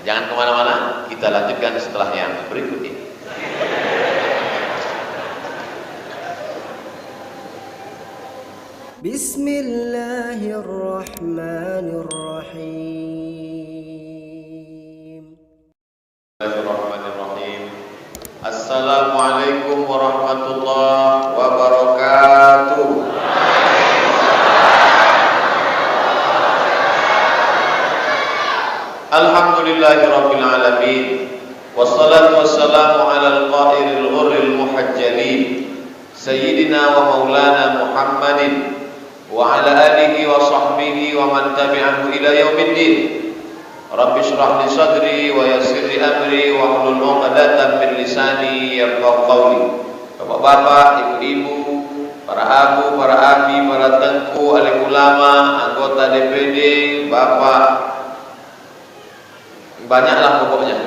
Jangan kemana-mana, kita lanjutkan setelah yang berikut ini. Bismillahirrahmanirrahim. Assalamualaikum warahmatullahi wabarakatuh. Alhamdulillahirabbil alamin. Wassalatu wassalamu ala al-qa'iril ghurril muhajjalin sayyidina wa maulana Muhammadin wa ala alihi wa sahbihi wa man tabi'ahu ila yaumiddin. Rabbi shrah li sadri wa yassir li amri wa hlul 'uqdatam min lisani yafqahu qawli. Bapak-bapak, ibu-ibu, para abu, para abi, para tengku, alim ulama, anggota DPD, bapak, banyaklah pokoknya,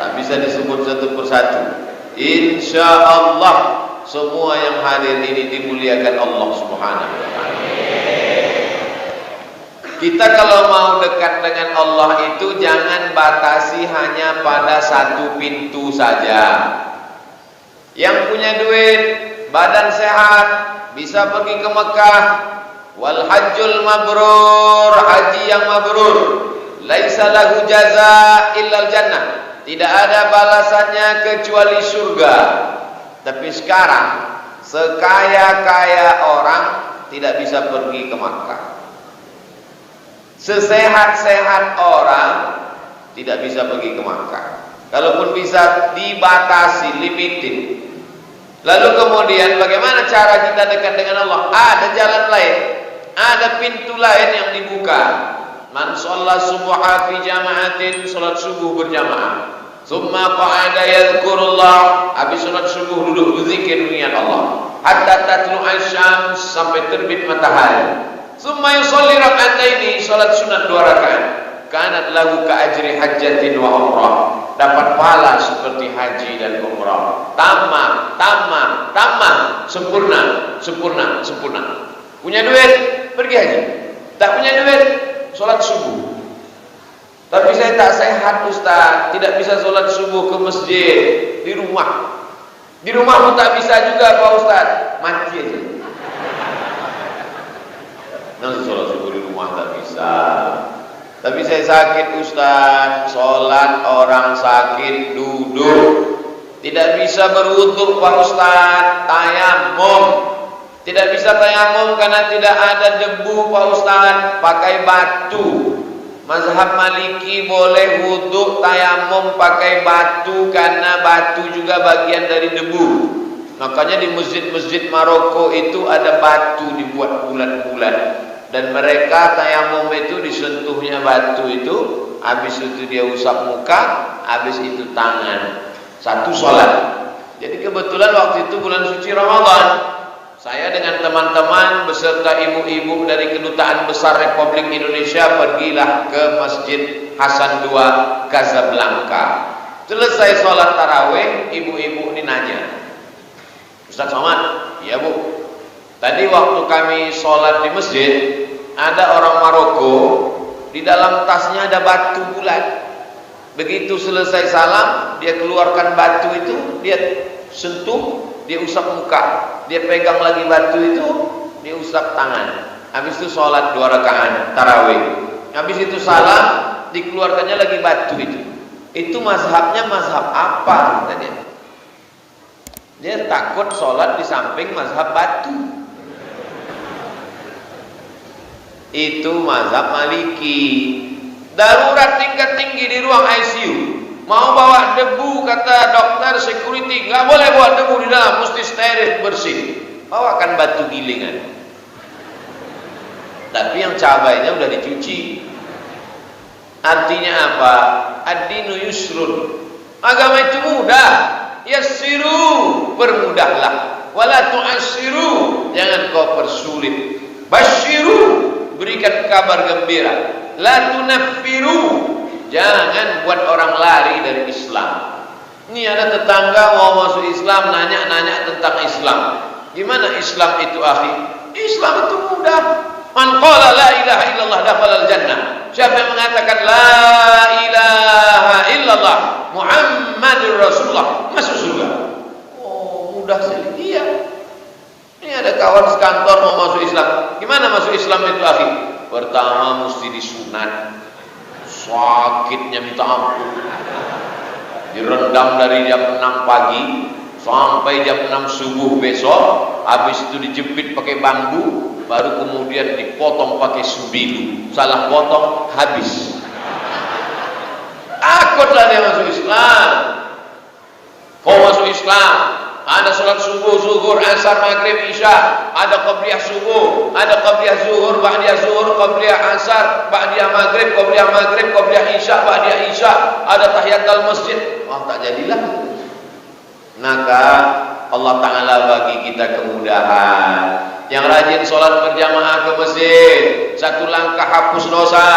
tak bisa disebut satu persatu. Insya Allah semua yang hadir ini dimuliakan Allah Subhanahu wa ta'ala. Kita kalau mau dekat dengan Allah itu jangan batasi hanya pada satu pintu saja. Yang punya duit, badan sehat, bisa pergi ke Mekah. Wal hajjul mabrur, haji yang mabrur, laisa lahu jaza illal jannah. Tidak ada balasannya kecuali surga. Tapi sekarang sekaya-kaya orang tidak bisa pergi ke Makkah. Sesehat-sehat orang tidak bisa pergi ke Makkah. Kalaupun bisa dibatasi, limited. Lalu kemudian bagaimana cara kita dekat dengan Allah? Ada jalan lain, ada pintu lain yang dibuka. Man shalla subha fi jama'atin, salat subuh berjamaah. Summa qa'ada yadhkurullah, habis salat subuh duduk berzikir mengingat Allah. Hatta tatlu asy-syams, sampai terbit matahari. Summa yusalli rak'ataini, salat sunat 2 rakaat. Kanat lahu ka ajri hajjatin wa umrah, dapat pahala seperti haji dan umrah. Tamam, sempurna. Punya duit, pergi haji. Tak punya duit, sholat subuh. Tapi saya tak sehat Ustaz, tidak bisa sholat subuh ke masjid. Di rumah pun tak bisa juga Pak Ustaz. Mati aja. Nanti sholat subuh di rumah tak bisa. Tapi saya sakit Ustaz, sholat orang sakit duduk. Tidak bisa berwudu Pak Ustaz, tayamum. Tidak bisa tayamum karena tidak ada debu Pak Ustaz, pakai batu. Mazhab Maliki boleh wudu tayamum pakai batu karena batu juga bagian dari debu. Makanya di masjid-masjid Maroko itu ada batu dibuat bulat-bulat. Dan mereka tayamum itu disentuhnya batu itu, habis itu dia usap muka, habis itu tangan. Satu sholat. Jadi kebetulan waktu itu bulan suci Ramadan. Saya dengan teman-teman beserta ibu-ibu dari Kedutaan Besar Republik Indonesia pergilah ke Masjid Hasan II Casablanca. Selesai sholat tarawih, ibu-ibu ini nanya, Ustaz Somad, iya Bu, tadi waktu kami sholat di masjid, ada orang Maroko, di dalam tasnya ada batu bulat. Begitu selesai salam, dia keluarkan batu itu, dia sentuh, dia usap muka, dia pegang lagi batu itu, dia usap tangan. Habis itu sholat 2 rakaat tarawih. Habis itu salam, dikeluarkannya lagi batu itu. Itu mazhabnya mazhab apa? Kata dia. Dia takut sholat di samping mazhab batu. Itu mazhab Maliki. Darurat tingkat tinggi di ruang ICU. Mau bawa debu, kata dokter security, nggak boleh bawa debu di dalam, mesti steril, bersih. Bawakan batu gilingan. Tapi yang cabainya udah dicuci. Artinya apa? Ad-dinu yusrun. Agama itu mudah. Yassiru, permudahlah. Wala tu'assiru, jangan kau persulit. Basyiru, berikan kabar gembira. La tunaffiru, jangan buat orang lari dari Islam. Ini ada tetangga mau masuk Islam, nanya-nanya tentang Islam. Gimana Islam itu, akhi? Islam itu mudah. Man qala la ilaha illallah dakhalal jannah. Siapa yang mengatakan la Rasulullah, masuk surga. Oh, mudah sekali. Iya. Ini ada kawan sekantor mau masuk Islam. Gimana masuk Islam itu, akhi? Pertama mesti disunat. Sakitnya minta ampun. Direndam dari jam 6 pagi sampai jam 6 subuh besok. Habis itu dijepit pakai bambu, baru kemudian dipotong pakai subilu. Salah potong, habis. Takutlah dia masuk Islam. Kau masuk Islam, ada sholat subuh, zuhur, asar, maghrib, isya, ada qabliyah subuh, ada qabliyah zuhur, ba'diyah zuhur, qabliyah asar, ba'diyah maghrib, qabliyah isya, ba'diyah isya, ada tahiyatul masjid. Wah, tak jadilah. Maka Allah Ta'ala bagi kita kemudahan. Yang rajin sholat berjamaah ke masjid, satu langkah hapus dosa,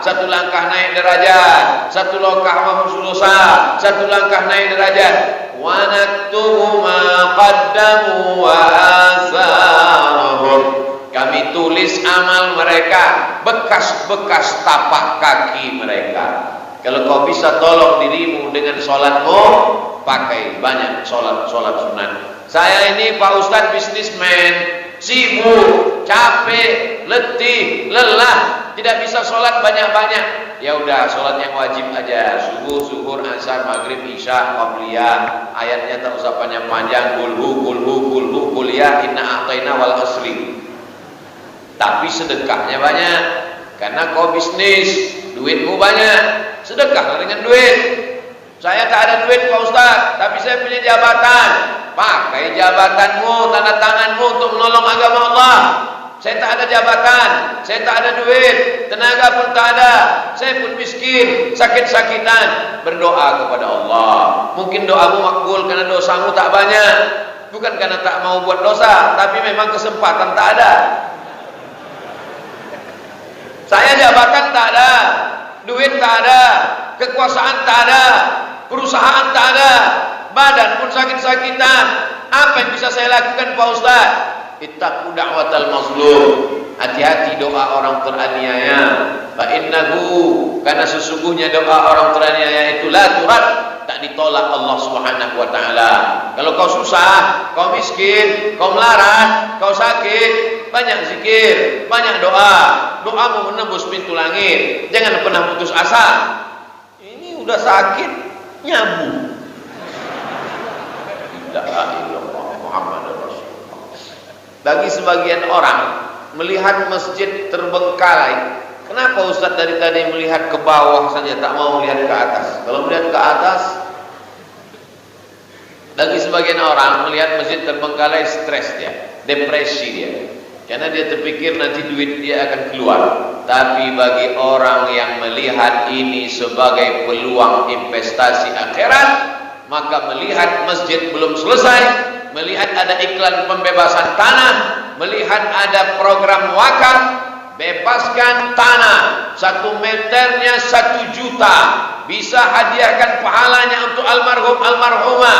satu langkah naik derajat, satu langkah menghapus dosa, satu langkah naik derajat. Wa naktubu ma qaddamu wa atharahum. Kami tulis amal mereka, bekas-bekas tapak kaki mereka. Kalau kau bisa tolong dirimu dengan sholatmu, pakai banyak sholat sunat. Saya ini Pak Ustadz bisnismen, sibuk, capek, letih, lelah, tidak bisa sholat banyak-banyak. Ya udah, sholat yang wajib aja, subuh, zuhur, asar, maghrib, isya, qabliyah. Ayatnya tak usah panjang-panjang, kulhu, kuliah, inna a'tayna wal asri. Tapi sedekahnya banyak, karena kau bisnis, duitmu banyak. Sedekah dengan duit. Saya tak ada duit Pak Ustaz, tapi saya punya jabatan. Pakai jabatanmu, tanda tanganmu untuk menolong agama Allah. Saya tak ada jabatan, saya tak ada duit, tenaga pun tak ada, saya pun miskin, sakit-sakitan. Berdoa kepada Allah. Mungkin doamu makbul karena dosamu tak banyak, bukan karena tak mau buat dosa, tapi memang kesempatan tak ada. Saya jabatan tak ada, duit tak ada, kekuasaan tak ada, perusahaan tak ada, badan pun sakit-sakitan. Apa yang bisa saya lakukan Pak Ustaz? Ittaqu da'watal mazlum. Hati-hati doa orang teraniaya. Fa innahu, karena sesungguhnya doa orang teraniaya itu la turad, tak ditolak Allah Subhanahu wa taala. Kalau kau susah, kau miskin, kau melarat, kau sakit, banyak zikir, banyak doa. Doamu menembus pintu langit. Jangan pernah putus asa. Ini udah sakit, nyambung. La ilaha illallah Muhammadur Rasulullah. Bagi sebagian orang melihat masjid terbengkalai. Kenapa Ustaz dari tadi melihat ke bawah saja, tak mau melihat ke atas? Kalau melihat ke atas, bagi sebagian orang melihat masjid terbengkalai, stres dia, depresi dia, karena dia terpikir nanti duit dia akan keluar. Tapi bagi orang yang melihat ini sebagai peluang investasi akhirat, maka melihat masjid belum selesai, melihat ada iklan pembebasan tanah, melihat ada program wakaf, bebaskan tanah, 1 meternya 1 juta, bisa hadiahkan pahalanya untuk almarhum almarhumah.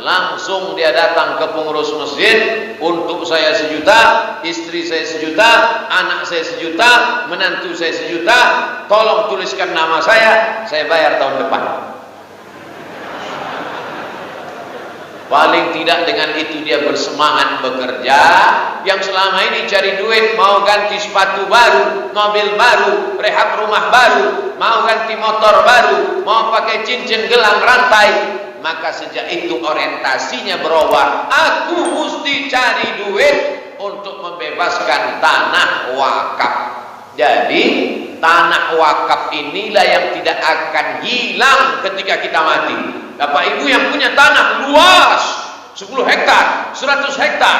Langsung dia datang ke pengurus masjid, untuk saya 1 juta, istri saya 1 juta, anak saya 1 juta, menantu saya 1 juta, tolong tuliskan nama saya bayar tahun depan. Paling tidak dengan itu dia bersemangat bekerja. Yang selama ini cari duit, mau ganti sepatu baru, mobil baru, rehab rumah baru, mau ganti motor baru, mau pakai cincin gelang rantai, maka sejak itu orientasinya berubah. Aku mesti cari duit untuk membebaskan tanah wakaf. Jadi tanah wakaf inilah yang tidak akan hilang ketika kita mati. Bapak Ibu yang punya tanah luas 10 hektar, 100 hektar,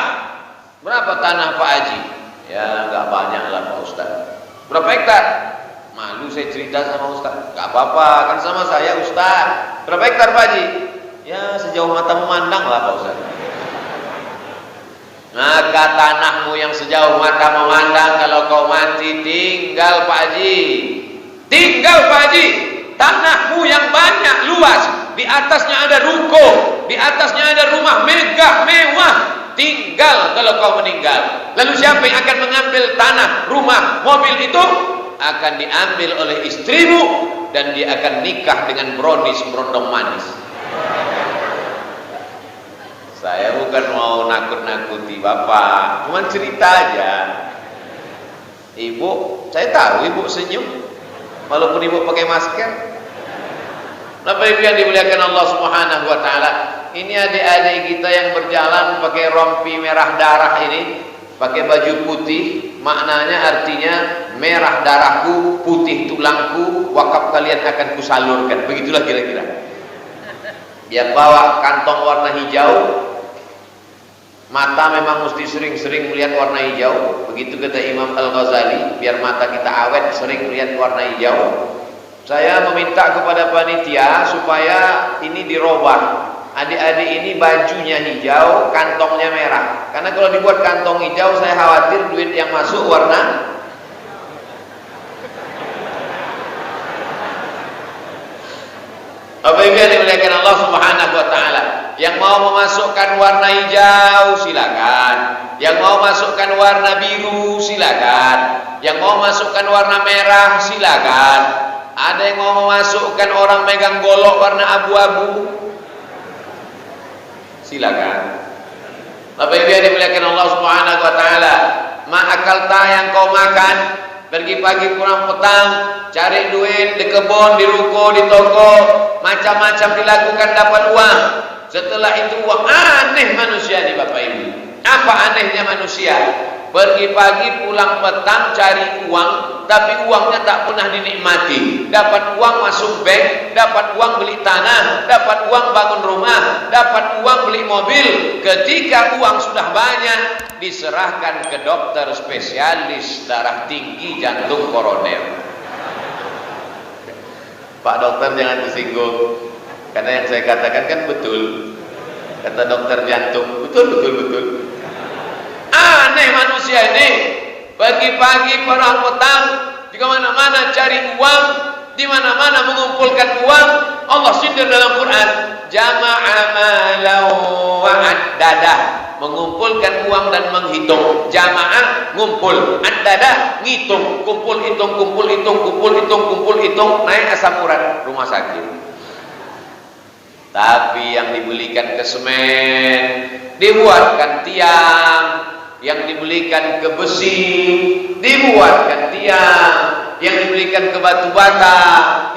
berapa tanah Pak Haji? Ya nggak banyak lah Pak Ustaz. Berapa hektar? Malu saya cerita sama Ustaz. Nggak apa-apa, kan sama saya Ustaz. Berapa hektar Pak Haji? Ya sejauh mata memandang lah Pak Ustaz. Maka tanahmu yang sejauh mata memandang, kalau kau mati tinggal Pak Haji, tinggal Pak Haji. Tanahmu yang banyak luas, di atasnya ada ruko, di atasnya ada rumah megah mewah, tinggal kalau kau meninggal. Lalu siapa yang akan mengambil tanah, rumah, mobil itu? Akan diambil oleh istrimu, dan dia akan nikah dengan brownies berondong manis. Saya bukan mau nakut-nakuti Bapak, cuma cerita aja. Ibu, saya tahu Ibu senyum, walaupun Ibu pakai masker. Bapak Ibu yang dimuliakan Allah Subhanahu wa Ta'ala, ini adik-adik kita yang berjalan pakai rompi merah darah ini, pakai baju putih, maknanya artinya merah darahku, putih tulangku, wakaf kalian akan kusalurkan. Begitulah kira-kira. Dia bawa kantong warna hijau. Mata memang mesti sering-sering melihat warna hijau. Begitu kata Imam Al-Ghazali, biar mata kita awet sering melihat warna hijau. Saya meminta kepada panitia supaya ini dirubah. Adik-adik ini bajunya hijau, kantongnya merah. Karena kalau dibuat kantong hijau, saya khawatir duit yang masuk warna Bapak Ibu yang dimuliakan Allah Subhanahu wa Ta'ala, yang mau memasukkan warna hijau silakan, yang mau masukkan warna biru silakan, yang mau masukkan warna merah silakan. Ada yang mau memasukkan orang megang golok warna abu-abu silakan. Bapak Ibu yang dimuliakan Allah Subhanahu wa Ta'ala, ma akalta yang kau makan, pergi pagi pulang petang, cari duit di kebun, di ruko, di toko, macam-macam dilakukan dapat uang. Setelah itu uang. Aneh manusia nih Bapak Ibu. Apa anehnya manusia? Pergi pagi pulang petang cari uang, tapi uangnya tak pernah dinikmati. Dapat uang masuk bank, dapat uang beli tanah, dapat uang bangun rumah, dapat uang beli mobil. Ketika uang sudah banyak, diserahkan ke dokter spesialis darah tinggi, jantung, koroner. Pak dokter jangan tersinggung, karena yang saya katakan kan betul. Kata dokter jantung, betul. Aneh manusia ini, pagi-pagi perang petang, di mana-mana cari uang, di mana-mana mengumpulkan uang. Allah sindir dalam Quran, jama'a malahu wa addada, mengumpulkan uang dan menghitung. Jamaah ngumpul, addada ngitung, kumpul hitung, naik asam urat rumah sakit. Tapi yang dibelikan ke semen, dibuatkan tiang, yang dibelikan ke besi, dibuatkan tiang, yang dibelikan ke batu bata,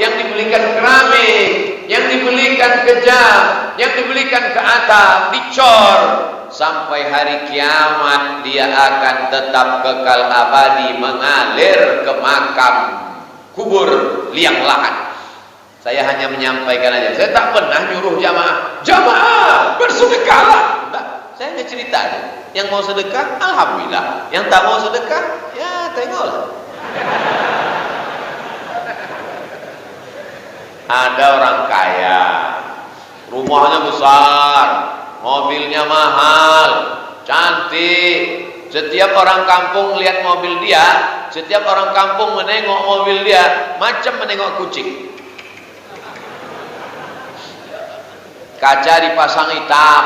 yang dibelikan keramik, yang dibelikan ke jam, yang dibelikan ke atap, dicor. Sampai hari kiamat dia akan tetap kekal abadi mengalir ke makam kubur liang lahat. Saya hanya menyampaikan aja. Saya tak pernah nyuruh jamaah bersedekahlah. Enggak, saya hanya cerita aja. Yang mau sedekah, alhamdulillah. Yang tak mau sedekah, ya tengoklah. Ada orang kaya, rumahnya besar, mobilnya mahal, cantik. Setiap orang kampung lihat mobil dia, setiap orang kampung menengok mobil dia, macam menengok kucing. Kaca dipasang hitam,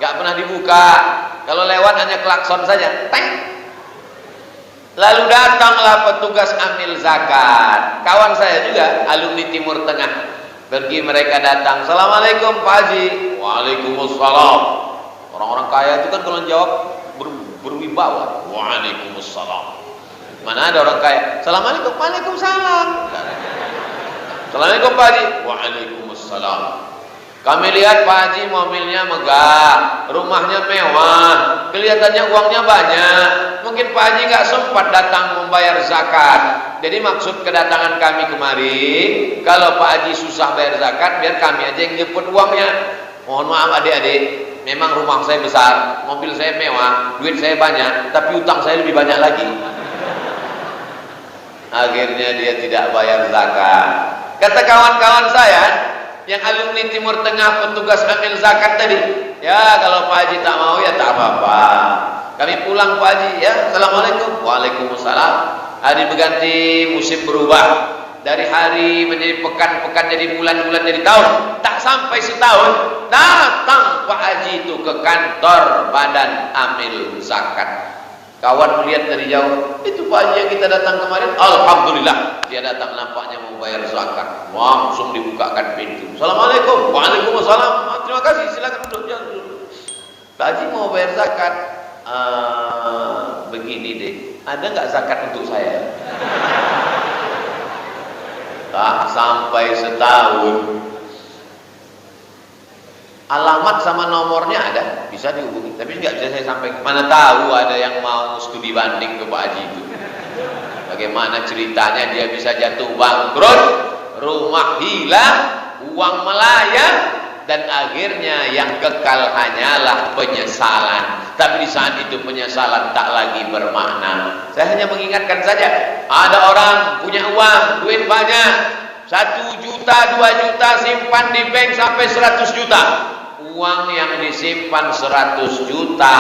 gak pernah dibuka. Kalau lewat hanya klakson saja, teng. Lalu datanglah petugas amil zakat. Kawan saya juga, alumni Timur Tengah. Pergi mereka datang, assalamualaikum Pak Haji. Waalaikumsalam. Orang-orang kaya itu kan kalau jawab berwibawa. Waalaikumsalam. Mana ada orang kaya? Assalamualaikum. Waalaikumsalam. Assalamualaikum Pak Haji. Waalaikumsalam. Kami lihat Pak Haji mobilnya megah, rumahnya mewah, kelihatannya uangnya banyak. Mungkin Pak Haji nggak sempat datang membayar zakat. Jadi maksud kedatangan kami kemari, kalau Pak Haji susah bayar zakat, biar kami aja yang jemput uangnya. Mohon maaf adik-adik, memang rumah saya besar, mobil saya mewah, duit saya banyak, tapi utang saya lebih banyak lagi. Akhirnya dia tidak bayar zakat. Kata kawan-kawan saya yang alumni Timur Tengah petugas amil zakat tadi, ya kalau Pak Haji tak mau ya tak apa-apa, kami pulang Pak Haji ya. Assalamualaikum. Waalaikumsalam. Hari berganti, musim berubah, dari hari menjadi pekan, pekan jadi bulan, bulan jadi tahun. Tak sampai setahun datang Pak Haji itu ke kantor badan amil zakat. Kawan melihat dari jauh, itu Pak Haji yang kita datang kemarin. Alhamdulillah, dia datang nampaknya mau bayar zakat. Langsung dibukakan pintu. Assalamualaikum. Waalaikumsalam. Terima kasih, silakan duduk. Pak Haji mau bayar zakat. Begini deh, ada nggak zakat untuk saya? Tak sampai setahun. Alamat sama nomornya ada, bisa dihubungi. Tapi nggak bisa saya sampaikan. Mana tahu ada yang mau studi banding ke Pak Haji itu. Bagaimana ceritanya dia bisa jatuh bangkrut, rumah hilang, uang melayang, dan akhirnya yang kekal hanyalah penyesalan. Tapi di saat itu penyesalan tak lagi bermakna. Saya hanya mengingatkan saja, ada orang punya uang, duit banyak, 1 juta, 2 juta, simpan di bank sampai 100 juta. Uang yang disimpan 100 juta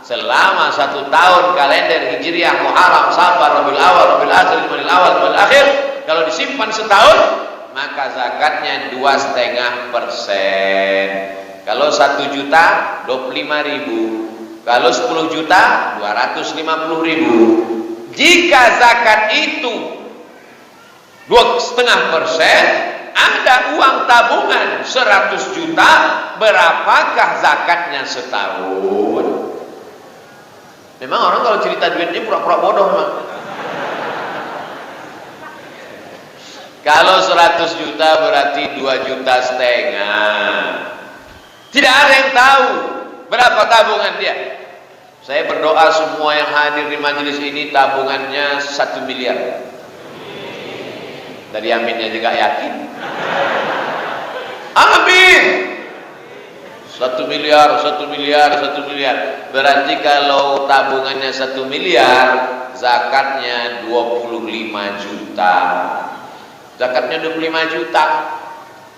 selama 1 tahun kalender Hijriah, Muharram, Safar, Rabiul Awal, Rabiul Akhir, Rabiul Awal, Rabiul Akhir, kalau disimpan setahun, maka zakatnya 2,5%. Kalau 1 juta 25.000, kalau 10 juta 250.000. Jika zakat itu 2,5%, ada uang tabungan 100 juta, berapakah zakatnya setahun? Memang orang kalau cerita duitnya pura-pura bodoh memang. Kalau 100 juta berarti 2,5 juta. Tidak ada yang tahu berapa tabungan dia. Saya berdoa semua yang hadir di majelis ini tabungannya 1 miliar. Dari aminnya juga yakin. Amin. 1 miliar, 1 miliar, 1 miliar. Berarti kalau tabungannya 1 miliar, zakatnya 25 juta. Zakatnya 25 juta.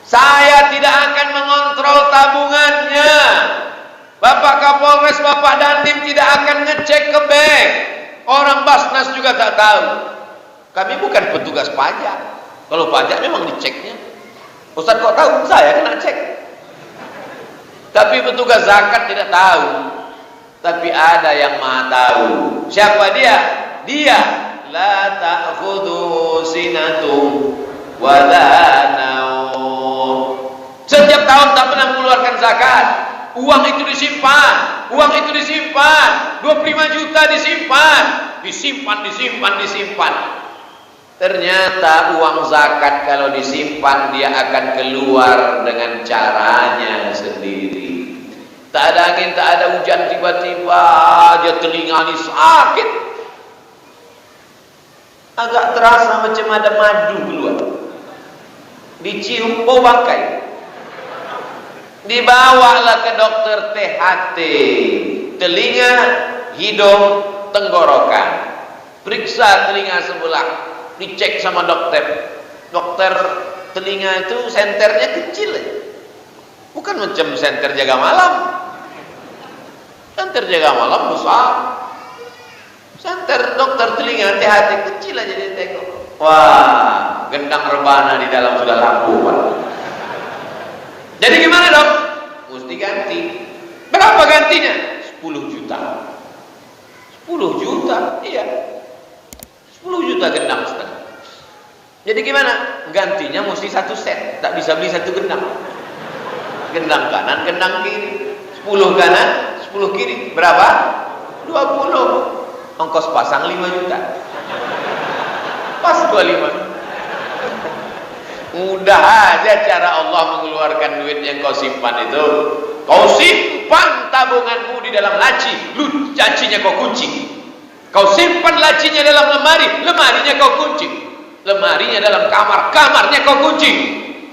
Saya tidak akan mengontrol tabungannya. Bapak Kapolres, Bapak Dandim tidak akan ngecek ke bank. Orang Basnas juga tak tahu. Kami bukan petugas pajak. Kalau pajak memang diceknya. Ustaz kok tahu? Saya kena cek. Tapi petugas zakat tidak tahu. Tapi ada yang maha tahu. Siapa dia? Dia la ta'khudhu sinatun wa la naum. Setiap tahun tak pernah mengeluarkan zakat. Uang itu disimpan, uang itu disimpan, 25 juta disimpan, disimpan. Ternyata uang zakat kalau disimpan dia akan keluar dengan caranya sendiri. Tak ada angin, tak ada hujan, tiba-tiba aja telinga ini sakit. Agak terasa macam ada madu keluar. Dicium bau bangkai. Dibawalah ke dokter THT, telinga, hidung, tenggorokan. Periksa telinga sebelah. Dicek sama dokter. Dokter telinga itu senternya kecil aja. Bukan macam senter jaga malam. Senter jaga malam besar. Senter dokter telinga THT kecil aja dia tengok. Wah, gendang rebana di dalam sudah lampu, Pak. Jadi gimana dok? Mesti ganti. Berapa gantinya? 10 juta. 10 juta? Iya. 10 juta gendang setengah. Jadi gimana? Gantinya mesti 1 set. Tak bisa beli 1 gendang. Gendang kanan, gendang kiri. 10 kanan, 10 kiri. Berapa? 20. Ongkos pasang 5 juta. Pas 25. Mudah aja cara Allah mengeluarkan duit yang kau simpan itu. Kau simpan tabunganmu di dalam laci, lacinya kau kunci. Kau simpan lacinya dalam lemari, lemarinya kau kunci. Lemarinya dalam kamar, kamarnya kau kunci.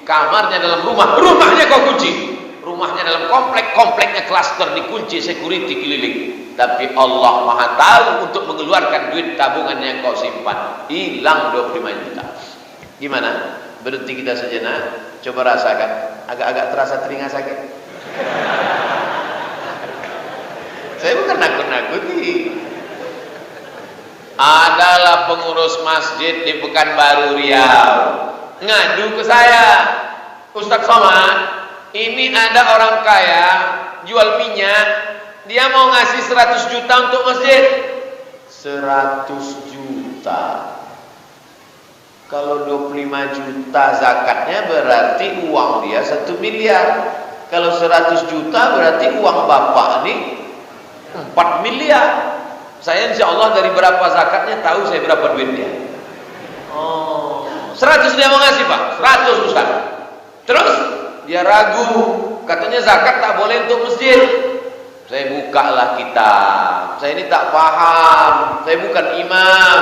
Kamarnya dalam rumah, rumahnya kau kunci. Rumahnya dalam komplek, kompleknya klaster dikunci, security keliling. Tapi Allah Maha tahu untuk mengeluarkan duit tabungan yang kau simpan. Hilang 25 juta. Gimana? Berhenti kita sejenak, coba rasakan. Agak-agak terasa telinga sakit. Saya bukan nakut-nakuti. Adalah pengurus masjid di Pekanbaru Riau ngadu ke saya, Ustaz Somad, ini ada orang kaya jual minyak, dia mau ngasih 100 juta untuk masjid. 100 juta. Kalau 25 juta zakatnya berarti uang dia 1 miliar. Kalau 100 juta berarti uang bapak nih 4 miliar. Saya insya Allah dari berapa zakatnya tahu saya berapa duitnya. Oh, 100 dia mau ngasih Pak, 100 Ustaz. Terus dia ragu, katanya zakat tak boleh untuk masjid. Saya bukalah kitab. Saya ini tak paham, saya bukan imam.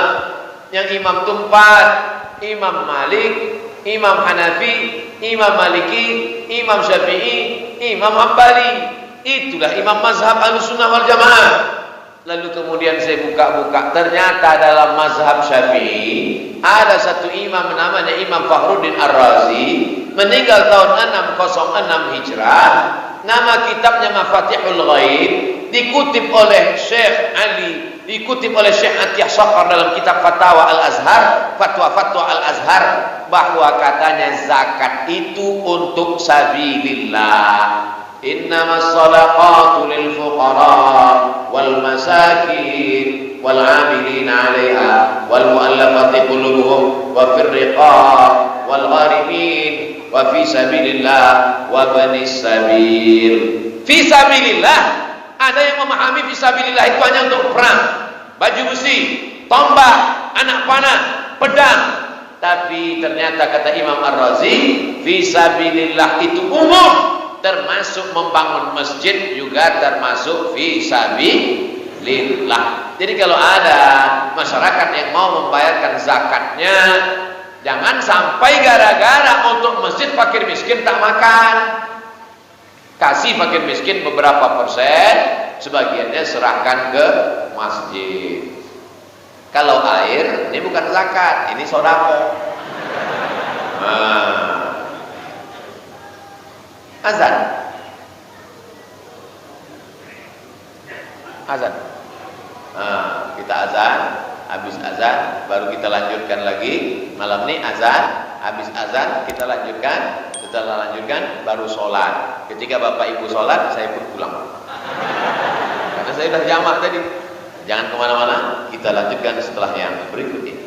Yang imam itu 4, Imam Malik, Imam Hanafi, Imam Maliki, Imam Syafi'i, Imam Hambali. Itulah imam mazhab Ahlussunnah wal Jamaah. Lalu kemudian saya buka-buka, ternyata dalam mazhab Syafi'i ada satu imam namanya Imam Fakhruddin Ar-Razi, meninggal tahun 606 Hijrah. Nama kitabnya Mafatihul Ghaib, dikutip oleh Syekh Ali, dikutip oleh Syekh Atiyah Shaqar dalam kitab Fatwa Al-Azhar, Fatwa Al-Azhar, bahwa katanya zakat itu untuk sabilillah. Innamas shadaqatu lil fuqara wal masakin wal 'amilina 'alaiha wal mu'allafati qulubuhum wa fir riqab wal gharimin wa fi sabilillah wa banis sabil. Fi sabilillah, ada yang memahami fi sabilillah itu hanya untuk perang, baju besi, tombak, anak panah, pedang. Tapi ternyata kata Imam Ar-Razi, fi sabilillah itu umum, termasuk membangun masjid juga termasuk fi sabilillah. Jadi kalau ada masyarakat yang mau membayarkan zakatnya, jangan sampai gara-gara untuk masjid fakir miskin tak makan. Kasih fakir miskin beberapa persen, sebagiannya serahkan ke masjid. Kalau air, ini bukan zakat, ini sedekah. Azan. Kita azan, habis azan baru kita lanjutkan lagi. Malam ini azan, habis azan kita lanjutkan. Setelah lanjutkan baru sholat. Ketika bapak ibu sholat, saya pun pulang. Karena saya sudah jamak tadi. Jangan kemana-mana, kita lanjutkan setelah yang berikut ini.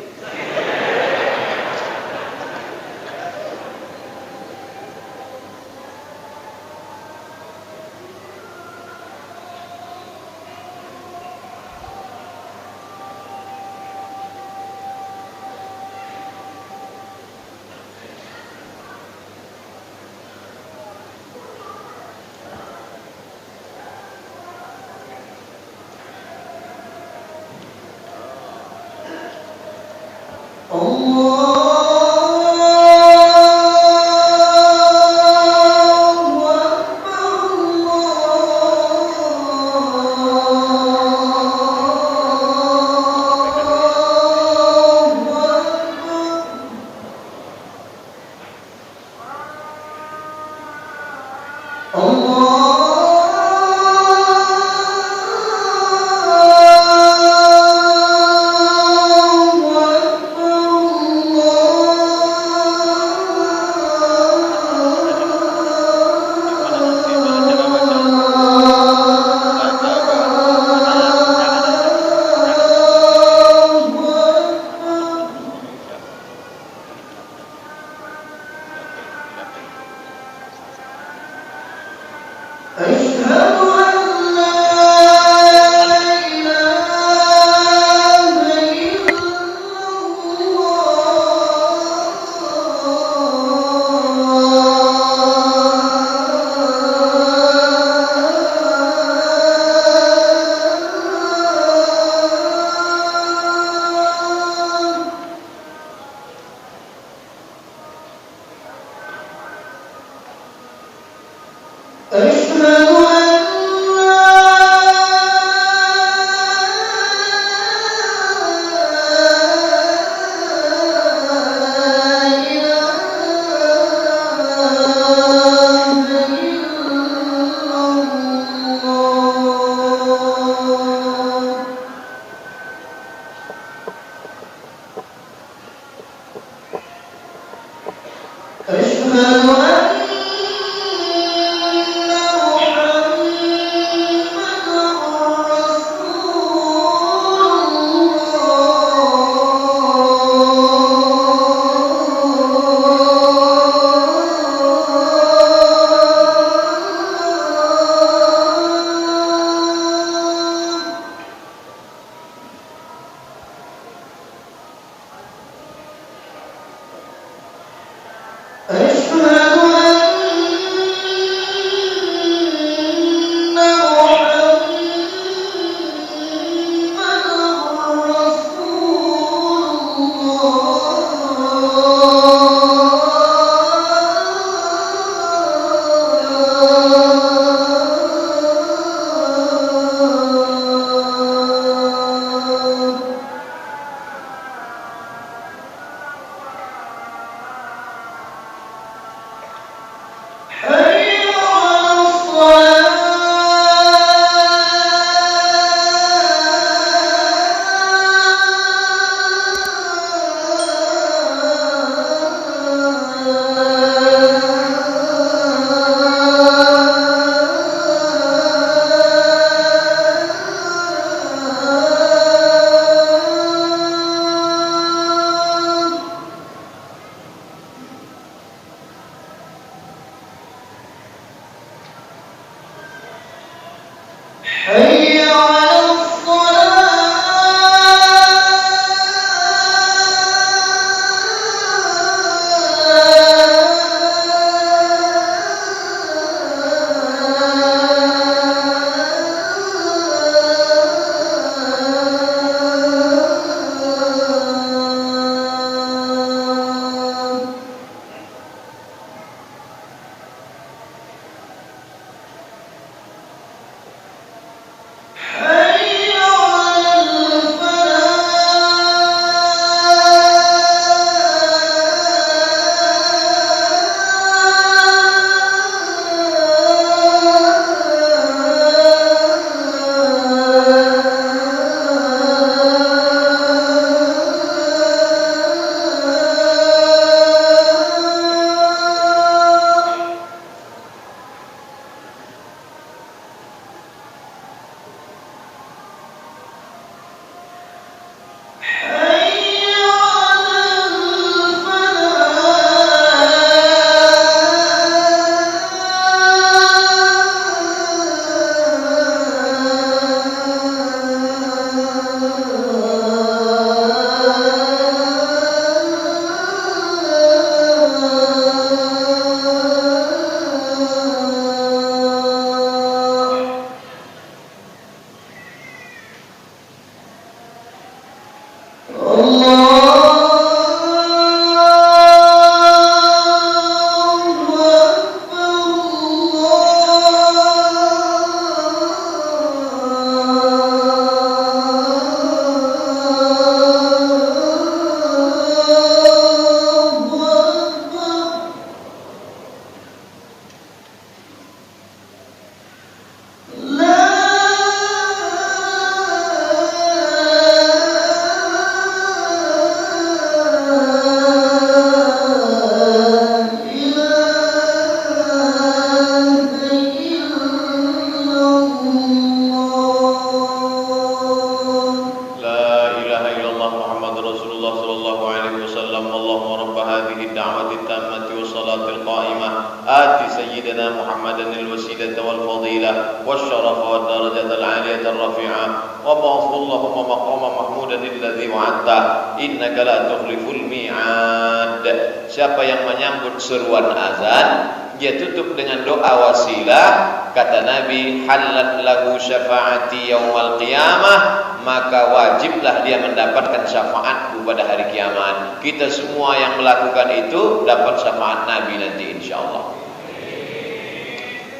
القائمة آت سيدنا محمدا الوسيلة والفضيلة والشرف والدرجة العالية الرفيعة وابعثه اللهم مقاما محمودا الذي وعدته إنك لا تخلف الميعاد. Siapa yang menyambut seruan azan, dia tutup dengan doa wasilah. Kata Nabi, halat lahu syafaati yaumal qiyamah, maka wajiblah dia mendapatkan syafaatku pada hari kiamat. Kita semua yang melakukan itu dapat syafaat Nabi nanti insyaallah.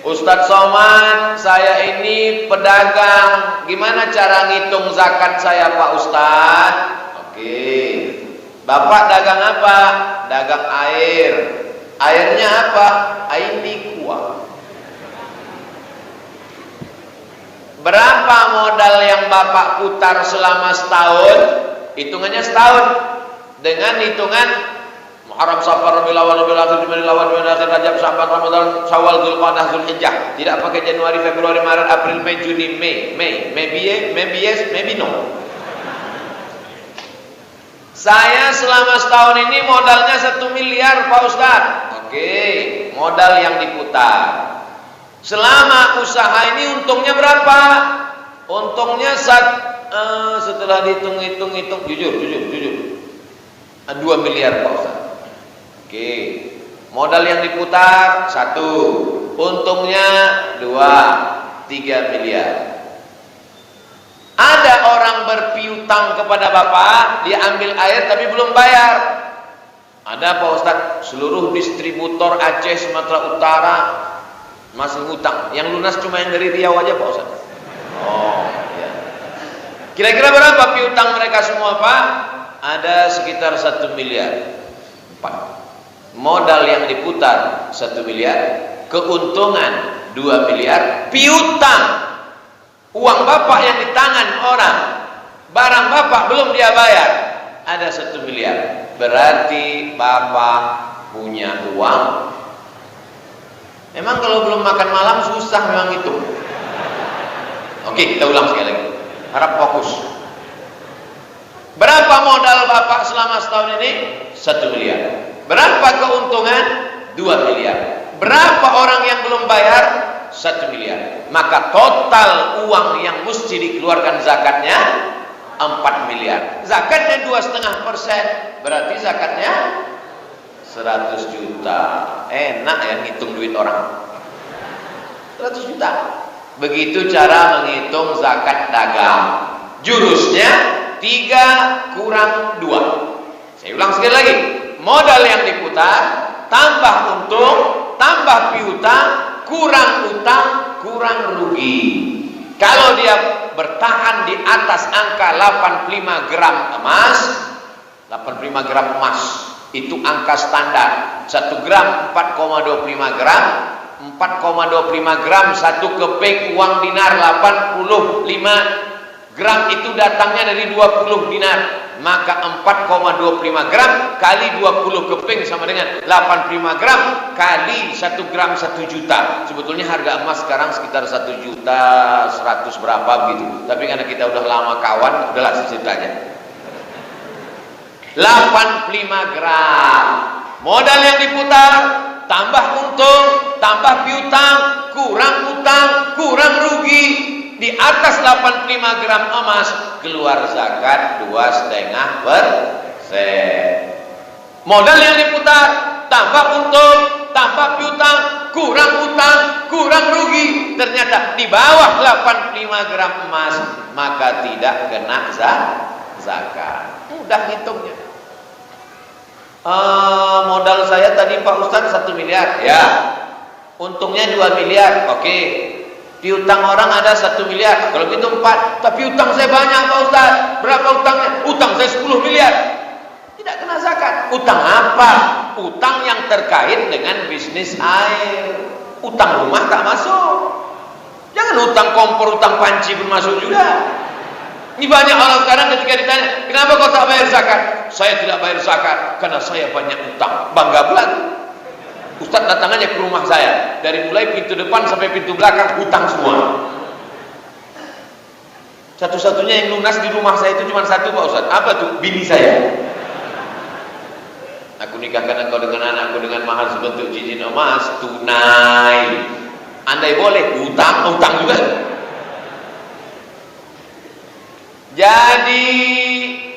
Ustadz Somad, saya ini pedagang, gimana cara ngitung zakat saya Pak Ustadz? Oke, Bapak dagang apa? Dagang air. Airnya apa? Air Nikwa. Berapa modal yang Bapak putar selama setahun? Hitungannya setahun. Dengan hitungan Muharram, Safar, Rabiul Awwal, Rabiul Akhir, Jumadil Awwal, Jumadil Akhir, Rajab, Sya'ban, Ramadan, Syawal, Dzulqa'dah, Dzulhijjah. Tidak pakai Januari, Februari, Maret, April, Mei, Juni, Mei. Maybe yes, maybe no. Saya selama setahun ini modalnya 1 miliar Pak Ustadz. Oke, modal yang diputar. Selama usaha ini untungnya berapa? Untungnya setelah dihitung jujur 2 miliar Pak Ustaz. Oke, modal yang diputar 1, untungnya 2, 3 miliar. Ada orang berpiutang kepada Bapak, dia ambil air tapi belum bayar. Ada Pak Ustaz, seluruh distributor Aceh, Sumatera Utara masih hutang. Yang lunas cuma yang dari Riau aja Pak Ustaz. Oh ya. Kira-kira berapa piutang mereka semua Pak? Ada sekitar 1 miliar 4. Modal yang diputar 1 miliar, keuntungan 2 miliar, piutang uang Bapak yang di tangan orang, barang Bapak belum dia bayar, ada 1 miliar. Berarti Bapak punya uang. Memang kalau belum makan malam susah memang itu. Oke, kita ulang sekali lagi. Harap fokus. Berapa modal Bapak selama setahun ini? 1 miliar. Berapa keuntungan? 2 miliar. Berapa orang yang belum bayar? 1 miliar. Maka total uang yang mesti dikeluarkan zakatnya 4 miliar. Zakatnya 2,5%. Berarti zakatnya 100 juta. Enak ya ngitung duit orang. 100 juta. Begitu cara menghitung zakat dagang. Jurusnya 3 kurang 2. Saya ulang sekali lagi. Modal yang diputar, tambah untung, tambah piutang, kurang utang, kurang rugi. Kalau dia bertahan di atas angka 85 gram emas, 85 gram emas itu angka standar. 1 gram 4,25 gram, 4,25 gram 1 keping uang dinar. 85 gram itu datangnya dari 20 dinar. Maka 4,25 gram kali 20 keping sama dengan 85 gram kali 1 gram 1 juta. Sebetulnya harga emas sekarang sekitar 1 juta 100 berapa begitu. Tapi karena kita udah lama kawan, udahlah segitu aja. 85 gram modal yang diputar, tambah untung, tambah piutang, kurang utang, kurang rugi. Di atas 85 gram emas keluar zakat 2,5%. Modal yang diputar, tambah untung, tambah piutang, kurang utang, kurang rugi. Ternyata di bawah 85 gram emas, maka tidak kena zakat. Mudah hitungnya. Modal saya tadi Pak Ustadz 1 miliar, ya. Untungnya 2 miliar, oke. Piutang orang ada 1 miliar, kalau gitu 4. Tapi utang saya banyak Pak Ustadz. Berapa utangnya? Utang saya 10 miliar. Tidak kena zakat. Utang apa? Utang yang terkait dengan bisnis air. Utang rumah tak masuk. Jangan utang kompor, utang panci pun masuk juga. Ini banyak orang sekarang ketika ditanya, kenapa kau tak bayar zakat? Saya tidak bayar zakat karena saya banyak utang. Bangga belaka. Ustaz datang aja ke rumah saya, dari mulai pintu depan sampai pintu belakang hutang semua. Satu-satunya yang lunas di rumah saya itu cuma satu Pak Ustaz. Apa tuh? Bini saya. Aku nikah nikahkan engkau dengan anakku dengan mahar sebentuk cincin emas tunai. Andai boleh, utang juga. Jadi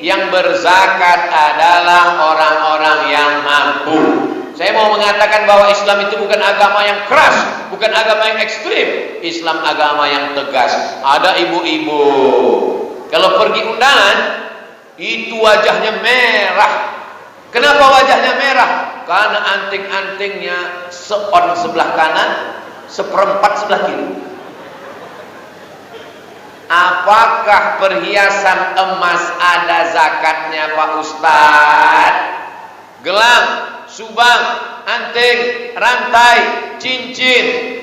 yang berzakat adalah orang-orang yang mampu. Saya mau mengatakan bahwa Islam itu bukan agama yang keras, bukan agama yang ekstrim. Islam agama yang tegas. Ada ibu-ibu, kalau pergi undangan, itu wajahnya merah. Kenapa wajahnya merah? Karena anting-antingnya seon sebelah kanan, seperempat sebelah kiri. Apakah perhiasan emas ada zakatnya Pak Ustadz? Gelang, subang, anting, rantai, cincin,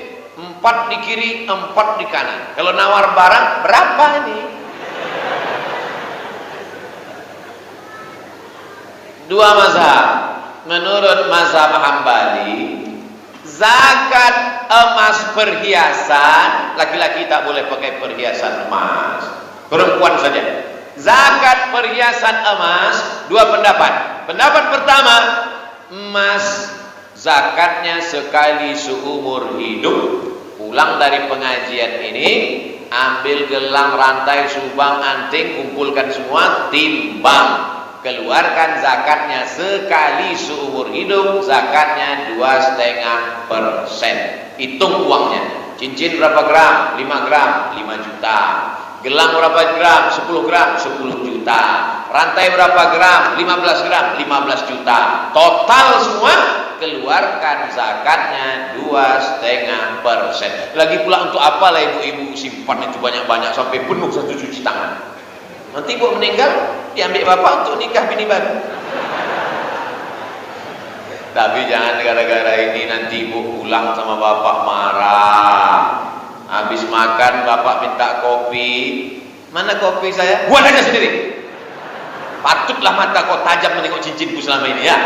4 di kiri, 4 di kanan. Kalau nawar barang berapa ini? 2 mazhab. Menurut mazhab Hambali, zakat emas perhiasan, laki-laki tak boleh pakai perhiasan emas, perempuan saja. Zakat perhiasan emas, 2 pendapat. Pendapat pertama, emas zakatnya sekali seumur hidup. Pulang dari pengajian ini, ambil gelang, rantai, subang, anting, kumpulkan semua, timbang, keluarkan zakatnya sekali seumur hidup. Zakatnya 2,5%. Hitung uangnya. Cincin berapa gram? 5 gram, 5 juta. Gelang berapa gram? 10 gram, 10 juta. Rantai berapa gram? 15 gram, 15 juta. Total semua keluarkan zakatnya 2,5%. Lagi pula untuk apalah ibu-ibu simpan itu banyak-banyak sampai penuh 1 cuci tangan. Nanti ibu meninggal, diambil bapak untuk nikah bini baru. Tapi jangan gara-gara ini nanti ibu pulang sama bapak marah. Habis makan bapak minta kopi. Mana kopi saya? Buat aja sendiri. Patutlah mata kau tajam menengok cincinku selama ini ya.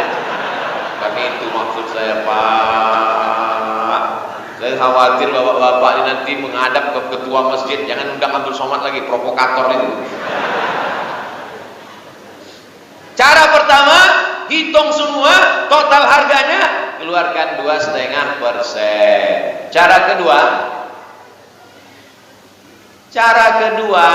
Tapi itu maksud saya Pak. Saya khawatir bapak-bapak ini nanti menghadap ke ketua masjid. Jangan undang Abdul Somad lagi, provokator itu. Cara pertama, hitung semua total harganya, keluarkan 2,5%. Cara kedua,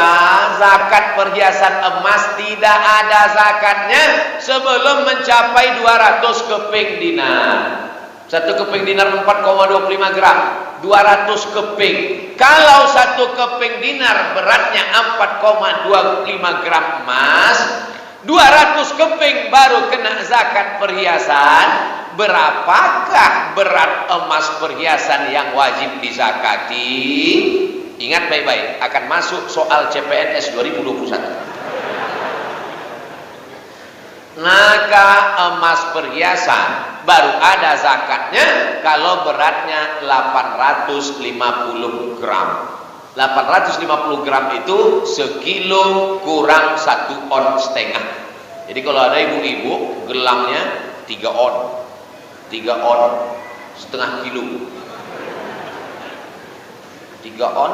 zakat perhiasan emas tidak ada zakatnya sebelum mencapai 200 keping dinar. 1 keping dinar 4,25 gram, 200 keping. Kalau 1 keping dinar beratnya 4,25 gram emas, 200 keping baru kena zakat perhiasan. Berapakah berat emas perhiasan yang wajib dizakati? Ingat baik-baik, akan masuk soal CPNS 2021. Maka emas perhiasan baru ada zakatnya kalau beratnya 850 gram. 850 gram itu sekilo kurang 1,5 on. Jadi kalau ada ibu-ibu gelangnya 3 on, 3 on setengah kilo, 3 on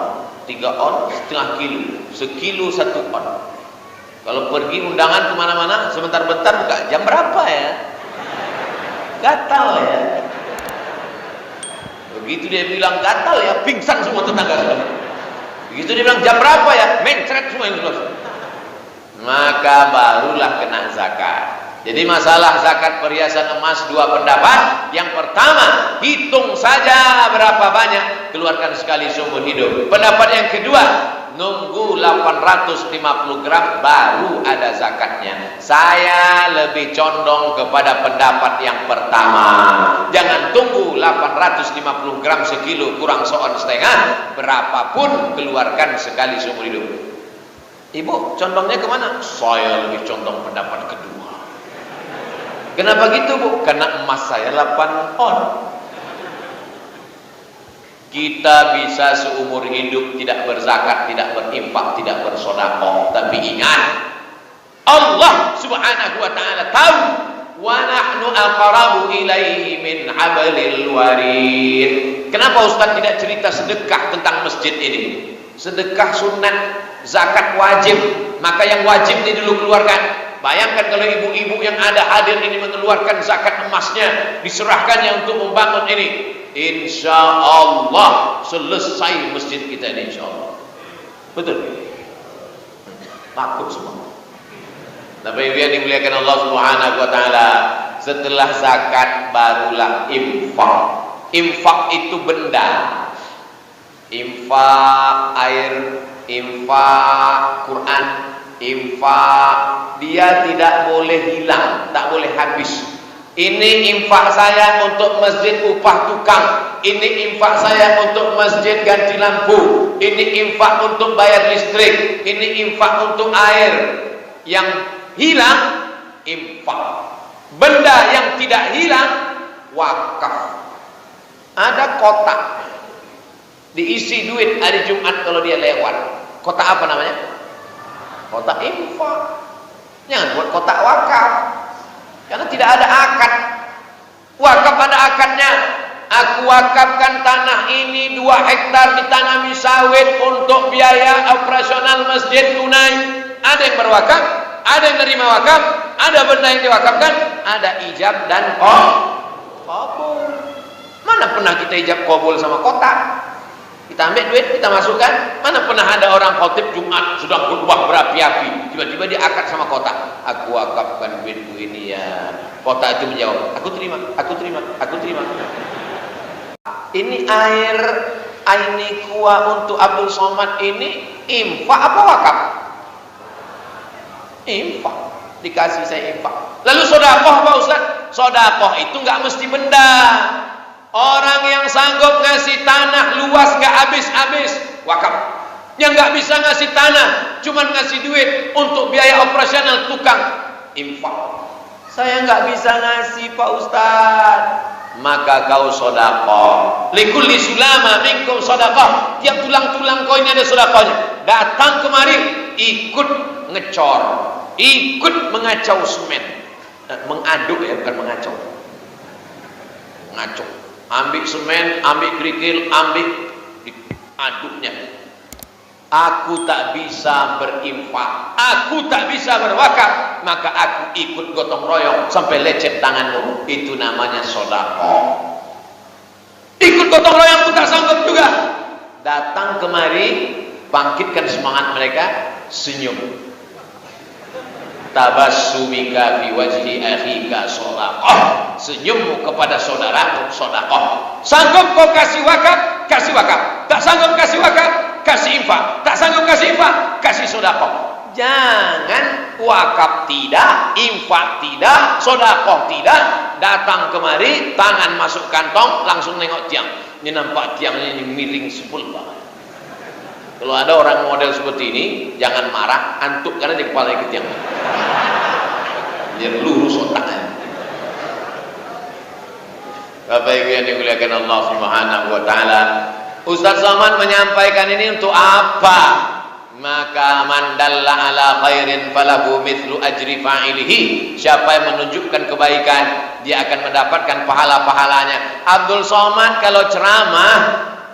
setengah kilo, sekilo 1 on. Kalau pergi undangan kemana-mana, sebentar-bentar buka, jam berapa ya? Gatal ya. Begitu dia bilang gatal ya, pingsan semua tetangga sudah. Begitu dia bilang jam berapa ya, mencret semua yang sudah. Maka barulah kena zakat. Jadi masalah zakat perhiasan emas 2 pendapat. Yang pertama, hitung saja berapa banyak, keluarkan sekali seumur hidup. Pendapat yang kedua, nunggu 850 gram baru ada zakatnya. Saya lebih condong kepada pendapat yang pertama. Jangan tunggu 850 gram sekilo kurang 1,5, berapapun keluarkan sekali seumur hidup. Ibu condongnya kemana? Saya lebih condong pendapat kedua. Kenapa gitu Bu? Karena emas saya 8 on. Kita bisa seumur hidup tidak berzakat, tidak berinfak, tidak bersedekah. Tapi ingat, Allah Subhanahu wa taala tahu, wa nahnu aqrabu ilaihi min hablil warid. Kenapa Ustaz tidak cerita sedekah tentang masjid ini? Sedekah sunat, zakat wajib. Maka yang wajib ini dulu keluarkan. Bayangkan kalau ibu-ibu yang ada hadir ini mengeluarkan zakat emasnya, diserahkannya untuk membangun ini. Insya Allah selesai masjid kita ini, insya Allah. Betul? Takut semua. Tapi yang dimuliakan Allah Subhanahu wa taala, setelah zakat barulah infak. Infak itu benda. Infak air, infak Quran, infak dia tidak boleh hilang, tak boleh habis. Ini infak saya untuk masjid upah tukang, ini infak saya untuk masjid ganti lampu, ini infak untuk bayar listrik, ini infak untuk air. Yang hilang infak. Benda yang tidak hilang wakaf. Ada kotak diisi duit hari Jumat kalau dia lewat. Kotak apa namanya? Kotak infak. Jangan buat kotak wakaf, karena tidak ada akad. Wakaf ada akadnya. Aku wakafkan tanah ini 2 hektar ditanami sawit untuk biaya operasional masjid tunai. Ada yang berwakaf, ada yang nerima wakaf, ada benda yang diwakafkan, ada ijab dan qabul. Mana pernah kita ijab qabul sama kotak? Kita ambil duit, kita masukkan. Mana pernah ada orang khotib Jumat sedang khutbah berapi-api, tiba-tiba dia akad sama kotak. Aku wakafkan duitku ini ya. Kotak itu menjawab, aku terima, aku terima, aku terima. Ini air Ainikuwa untuk Abdul Somad ini infak apa wakaf? Infak. Dikasih saya infak. Lalu sodakoh Pak Ustaz? Sodakoh itu nggak mesti benda. Orang yang sanggup ngasih tanah luas nggak habis-habis, wakaf. Yang nggak bisa ngasih tanah, cuman ngasih duit untuk biaya operasional tukang, infak. Saya nggak bisa ngasih Pak Ustaz, maka kau sodakoh. Likulli sulama minkum sodakoh. Tiap tulang-tulang kau ini ada sodakohnya. Datang kemari, ikut ngecor, ikut mengacau semen, mengaduk ya, bukan mengacau, ngacau. Ambil semen, ambil kerikil, ambil aduknya. Aku tak bisa berinfak, aku tak bisa berwakaf, maka aku ikut gotong royong sampai lecet tanganmu. Itu namanya sedekah. Ikut gotong royong pun tak sanggup juga. Datang kemari, bangkitkan semangat mereka, senyum. Tabassumika fi wajhi akhika sedekah. Senyummu kepada saudaramu sedekah. Sanggup kau kasih wakaf, kasih wakaf. Tak sanggup kasih wakaf, kasih infak. Tak sanggup kasih infak, kasih sedekah. Jangan wakaf tidak, infak tidak, sedekah tidak. Datang kemari, tangan masuk kantong, langsung nengok tiang. Ini nampak tiangnya ini miring sepul banget. Kalau ada orang model seperti ini, jangan marah, antuk karena di kepala ke tiang. Biar lurus otaknya. Bapak Ibu yang dimuliakan Allah Subhanahu wa taala, Ustaz Somad menyampaikan ini untuk apa? Maka man dalla ala khairin falahu mithlu ajri fa'ilihi. Siapa yang menunjukkan kebaikan, dia akan mendapatkan pahala-pahalanya. Abdul Somad kalau ceramah,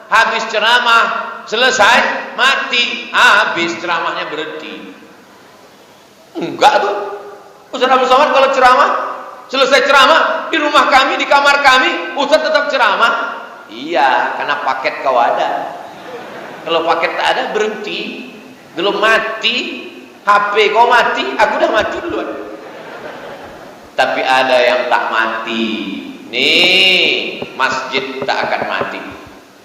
habis ceramah selesai, mati, habis ceramahnya berhenti. Enggak tuh. Ustaz Abdul Somad kalau ceramah, selesai ceramah di rumah kami, di kamar kami, Ustaz tetap ceramah. Iya, karena paket kau ada. Kalau paket tak ada, berhenti. Belum mati, HP kau mati, aku udah mati duluan. Tapi ada yang tak mati. Nih, masjid tak akan mati.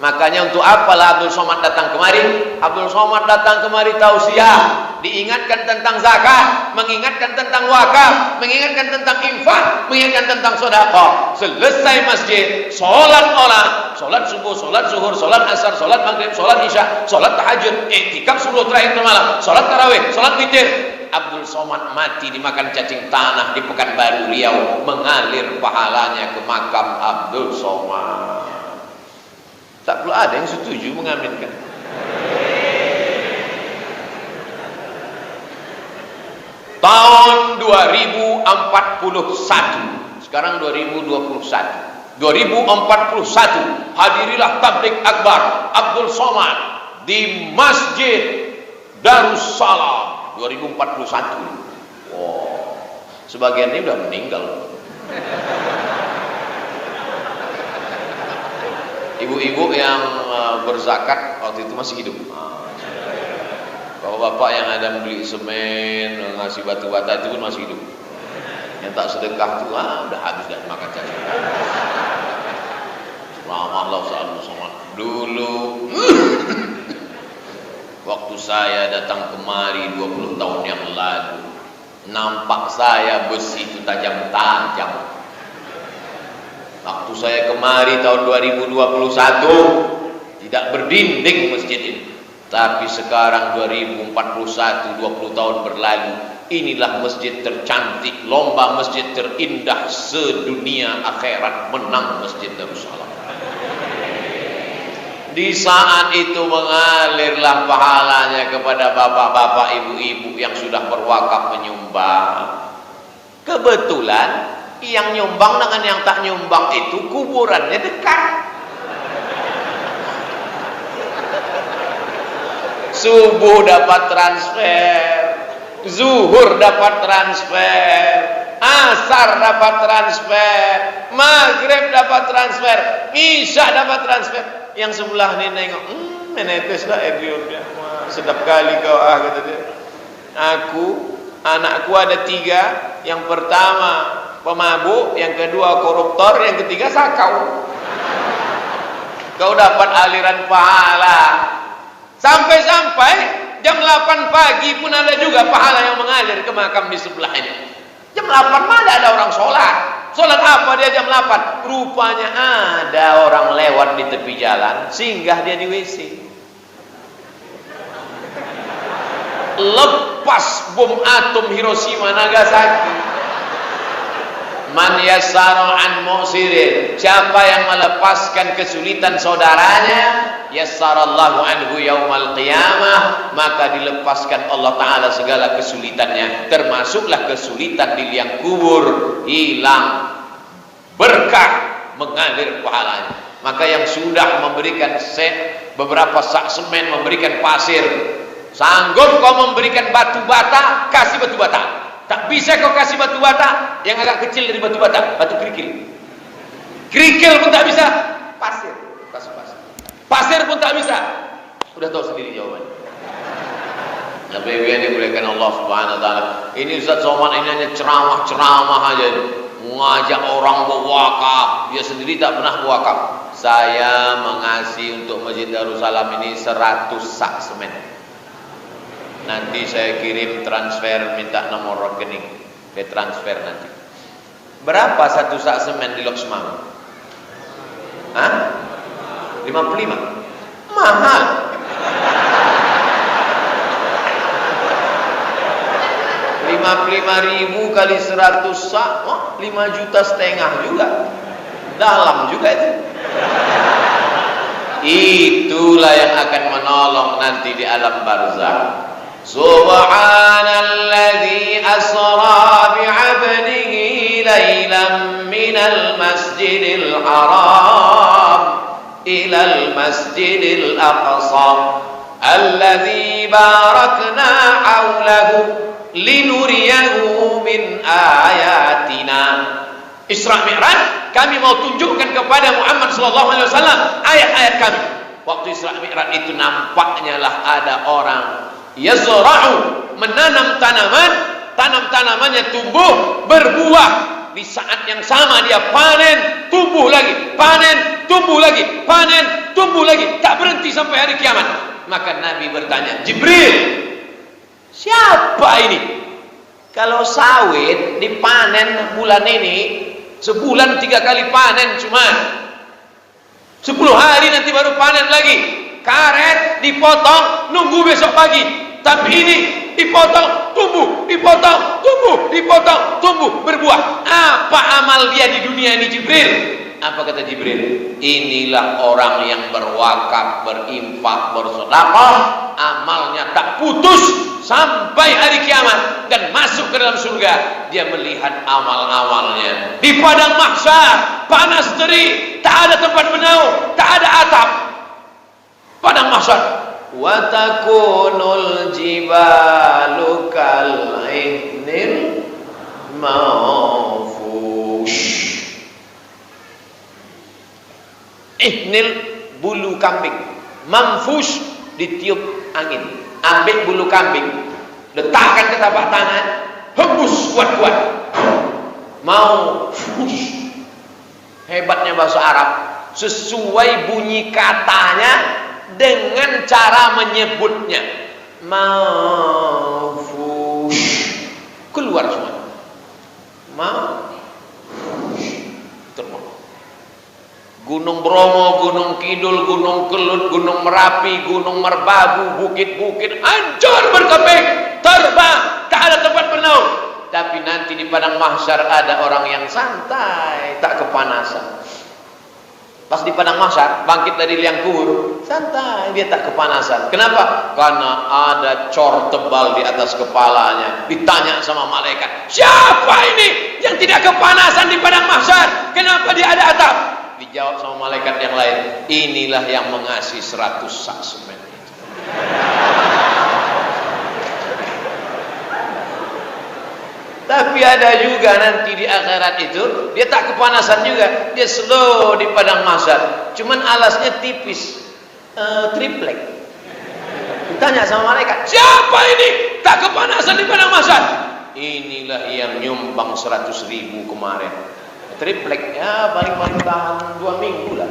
Makanya untuk apalah Abdul Somad datang kemari? Abdul Somad datang kemari tausiah, diingatkan tentang zakat, mengingatkan tentang wakaf, mengingatkan tentang infak, mengingatkan tentang sedekah. Selesai masjid, sholat orang, sholat subuh, sholat zuhur, sholat asar, sholat maghrib, sholat isya, sholat tahajud, iktikaf 10 terakhir malam, sholat tarawih, sholat witir. Abdul Somad mati dimakan cacing tanah di Pekanbaru Riau, mengalir pahalanya ke makam Abdul Somad. Tak perlu ada yang setuju mengaminkan. Tahun 2041, sekarang 2021, 2041 hadirilah tabligh akbar Abdul Somad di Masjid Darussalam 2041. Wow. Sebagiannya udah meninggal. Ibu-ibu yang berzakat waktu itu masih hidup. Bapak-bapak yang ada membeli semen, ngasih batu bata itu pun masih hidup. Yang tak sedekah itu udah habis dan makan cacing. Allah sama dulu. Waktu saya datang kemari 20 tahun yang lalu, nampak saya besi itu tajam-tajam. Waktu saya kemari tahun 2021 tidak berdinding masjid ini. Tapi sekarang 2041, 20 tahun berlalu, inilah masjid tercantik, lomba masjid terindah sedunia akhirat, menang Masjid Darussalam. Di saat itu mengalirlah pahalanya kepada bapak-bapak, ibu-ibu yang sudah berwakaf menyumbang. Kebetulan yang nyumbang dengan yang tak nyumbang itu kuburannya dekat. Subuh dapat transfer, zuhur dapat transfer, asar dapat transfer, maghrib dapat transfer, isya dapat transfer. Yang sebelah ni nengok, menetes lah air liurnya. Sedap kali kau kata dia. Anakku ada 3. Yang pertama pemabuk, yang kedua koruptor, yang ketiga sakau. Kau dapat aliran pahala. Sampai-sampai jam 8 pagi pun ada juga pahala yang mengalir ke makam di sebelah ini. Jam 8 mana ada orang sholat. Sholat apa dia jam 8? Rupanya ada orang lewat di tepi jalan, singgah dia di WC. Lepas bom atom Hiroshima Nagasaki. Man yassara an mu'sirin, siapa yang melepaskan kesulitan saudaranya, yassarallahu anhu yaumal qiyamah, maka dilepaskan Allah Ta'ala segala kesulitannya, termasuklah kesulitan di liang kubur, hilang berkah, mengalir pahalanya. Maka yang sudah memberikan beberapa sak semen, memberikan pasir, sanggup kau memberikan batu bata, kasih batu bata. Tak bisa kau kasih batu bata yang agak kecil dari batu bata, batu kerikil. Kerikil pun tak bisa, pasir, kasih pasir. Pasir pun tak bisa. Sudah tahu sendiri jawabannya. Nabi yang dimuliakan Allah Subhanahu wa taala. Ini Ustaz Somad ini hanya ceramah-ceramah aja, mengajak orang berwakaf. Dia sendiri tak pernah berwakaf. Saya mengasih untuk Masjid Darussalam ini 100 sak semen. Nanti saya kirim transfer, minta nomor rekening, ke transfer nanti. Berapa satu sak semen di Lok Semang? 55. Mahal. 55.000 kali 100 sak, 5,5 juta juga. Dalam juga itu. Itulah yang akan menolong nanti di alam barzakh. Subhanalladzi asra bi'abdihi laylan minal masjidil haram ilal masjidil aqsa alladzi barakna hawlahu linuriyahu min ayatina. Isra Mi'raj, kami mau tunjukkan kepada Muhammad sallallahu alaihi wasallam ayat-ayat kami. Waktu Isra Mi'raj itu nampaknya lah ada orang yazra'u, menanam tanaman, tanam-tanamannya tumbuh, berbuah. Di saat yang sama dia panen, tumbuh lagi, panen, tumbuh lagi, panen, tumbuh lagi, tak berhenti sampai hari kiamat. Maka Nabi bertanya, Jibril, siapa ini? Kalau sawit dipanen bulan ini, sebulan 3 kali panen cuma 10 hari nanti baru panen lagi. Karet dipotong, nunggu besok pagi. Tapi ini dipotong, tumbuh, dipotong, tumbuh, dipotong, tumbuh, berbuah. Apa amal dia di dunia ini, Jibril? Apa kata Jibril? Inilah orang yang berwakaf, berinfak, bersedekah, amalnya tak putus sampai hari kiamat dan masuk ke dalam surga. Dia melihat amal-amalnya di padang mahsyar, panas terik, tak ada tempat bernaung, tak ada atap. Padang mahsyar. Wa takunul jibalu kal ihnil manfush. Ihnil bulu kambing, manfush ditiup angin. Ambil bulu kambing, letakkan ke tapak tangan, hembus kuat-kuat. Mau fush. Hebatnya bahasa Arab, sesuai bunyi katanya dengan cara menyebutnya. Manfush, keluar semua. Gunung Bromo, Gunung Kidul, Gunung Kelut, Gunung Merapi, Gunung Merbabu, bukit-bukit hancur berkeping, terbang, tak ada tempat bernaung. Tapi nanti di padang mahsyar ada orang yang santai, tak kepanasan. Pas di padang mahsyar, bangkit dari liang kubur, santai, dia tak kepanasan. Kenapa? Karena ada cor tebal di atas kepalanya. Ditanya sama malaikat, siapa ini yang tidak kepanasan di padang mahsyar? Kenapa dia ada atap? Dijawab sama malaikat yang lain, inilah yang mengasih 100 sak semen. Tapi ada juga nanti di akhirat itu dia tak kepanasan juga, dia slow di padang mahsyar, cuman alasnya tipis, triplek. Ditanya sama malaikat, siapa ini tak kepanasan di padang mahsyar? Inilah yang nyumbang 100.000 kemarin. Triplek, ya paling-paling tahan 2 minggu lah.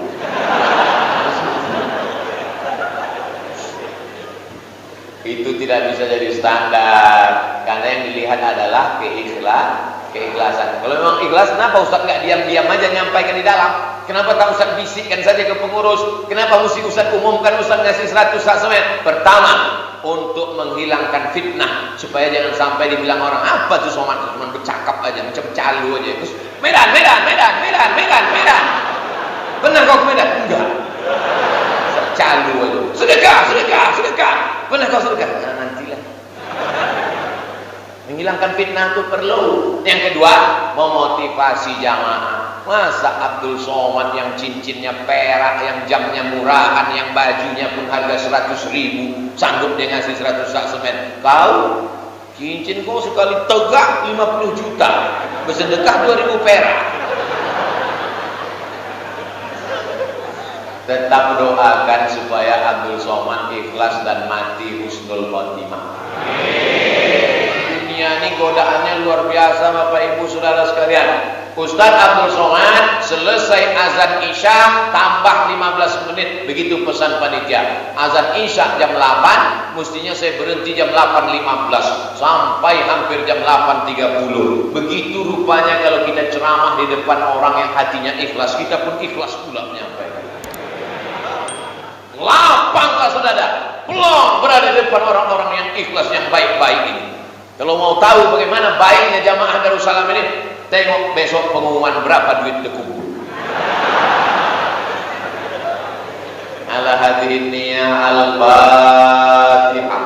Itu tidak bisa jadi standar, karena yang dilihat adalah keikhlasan. Kalau memang ikhlas, kenapa Ustaz nggak diam-diam aja nyampaikan di dalam? Kenapa tak Ustaz bisikkan saja ke pengurus? Kenapa mesti Ustaz umumkan Ustaz ngasih 100 sak semen? Pertama, untuk menghilangkan fitnah, supaya jangan sampai dibilang orang, apa tuh somad, cuma bercakap aja, macam calo aja. Terus Medan. Benar kau ke Medan? Enggak. Calo aja. Sedekah. Benar kau sedekah? Nah, nantilah. Menghilangkan fitnah itu perlu. Yang kedua, memotivasi jamaah. Masa Abdul Somad yang cincinnya perak, yang jamnya murahan, yang bajunya pun harga 100.000, sanggup dia ngasih 100 sak semen? Kau cincin kau sekali tegak 50 juta, bersedekah 2.000 perak. Tetap doakan supaya Abdul Somad ikhlas dan mati husnul khotimah. Dunia ini godaannya luar biasa, Bapak Ibu Saudara sekalian. Ustaz Abdul Somad selesai azan Isya tambah 15 menit, begitu pesan panitia. Azan Isya jam 8, mestinya saya berhenti jam 8.15 sampai hampir jam 8.30. Begitu rupanya kalau kita ceramah di depan orang yang hatinya ikhlas, kita pun ikhlas pula menyampaikan. Lapanglah saudara, pelong berada di depan orang-orang yang ikhlas, yang baik-baik ini. Kalau mau tahu bagaimana baiknya jamaah Darussalam ini, tengok besok pengumuman berapa duit dikubur. Ala hadhihi niyah al-Fatihah.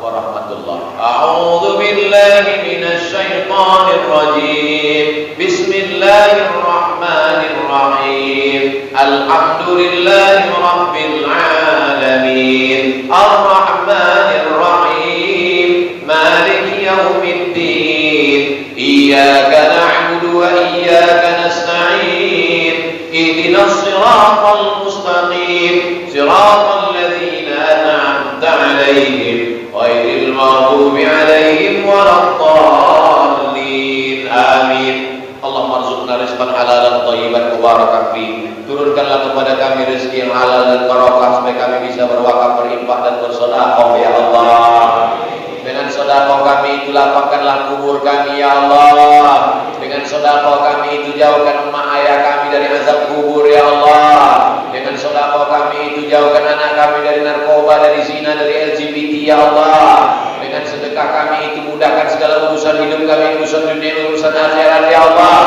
Warahmatullah. A'udzu billahi minasy syaithanir rajim. Bismillahirrahmanirrahim. Alhamdulillahi rabbil alamin. Arrahmanir rahim. Maliki yaumiddin. Iyyaka na'budu wa iyyaka nasta'in. Ihdinas siratal mustaqim. Siratal ladzina an'amta 'alaihim ghairil maghdubi 'alaihim waladdallin. Amin. Allahumma arzuqna rizqan halalan thayyiban mubarakan fi. Turunkanlah kepada kami rezeki yang halal dan barokah, supaya kami bisa berwakaf, berinfak dan bersedekah ya Allah. Dengan sedekah kami itu lapangkanlah kubur kami ya Allah. Dengan sedekah kami itu jauhkan emak ayah kami dari azab kubur ya Allah. Dengan sedekah kami itu jauhkan anak kami dari narkoba, dari zina, dari LGBT ya Allah. Dengan sedekah kami itu mudahkan segala urusan hidup kami, urusan dunia, urusan akhirat ya Allah.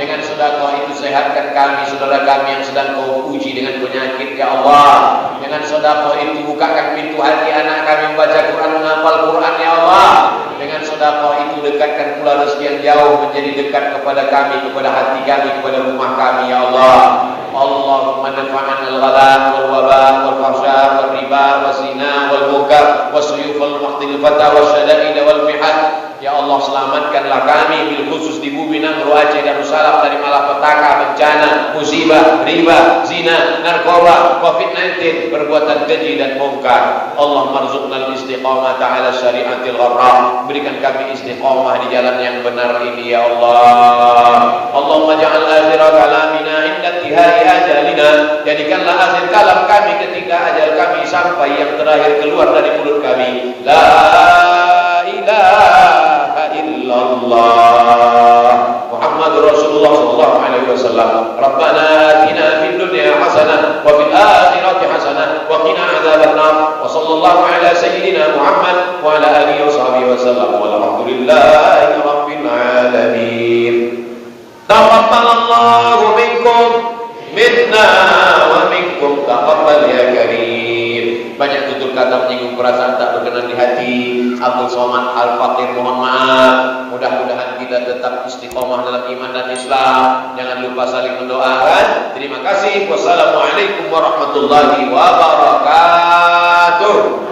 Dengan sedekah itu sehatkan kami, saudara kami yang sedang kau uji dengan penyakit ya Allah. Dengan sedekah itu bukakan pintu hati anak kami membaca Quran, menghafal Quran ya Allah. Dengan sedekah itu dekatkan pula rezeki yang jauh menjadi dekat kepada kami, kepada hati kami, kepada rumah kami ya Allah. Allahumma dafa'an al-ghala wal waba wal fahsya wal riba wal zina wal munkar was suyuf wal maqtil fata was syada'id wal mihad ya Allah. Allah selamatkanlah kami bil khusus di bumi Nangro, Aceh, Darussalam dari malapetaka, bencana, musibah, riba, zina, narkoba, COVID-19, perbuatan keji dan mungkar. Allah marzuqnal istiqamah ala syariatil gharrah. Berikan kami istiqamah di jalan yang benar ini ya Allah. Allahumma ja'al akhir kalamina inda intihai ajalina. Jadikanlah akhir kalam kami ketika ajal kami sampai, yang terakhir keluar dari mulut kami, la ilaha illallah Muhammadur Rasulullah sallallahu alaihi wasallam. Rabbana atina fid dunya hasanah wa fil akhirati hasanah wa qina adzabannar. Wa sallallahu ala sayyidina Muhammad wa ala alihi wa sahbihi wasallam. Walhamdulillahi rabbil alamin. Taqabbalallahu minkum minna wa minkum taqabbal ya karim. Banyak tutur kata menyinggung perasaan tak berkenan di hati. Abdul Somad Al-Fakir mohon maaf. Mudah-mudahan kita tetap istiqomah dalam iman dan Islam. Jangan lupa saling mendoakan. Terima kasih. Wassalamualaikum warahmatullahi wabarakatuh.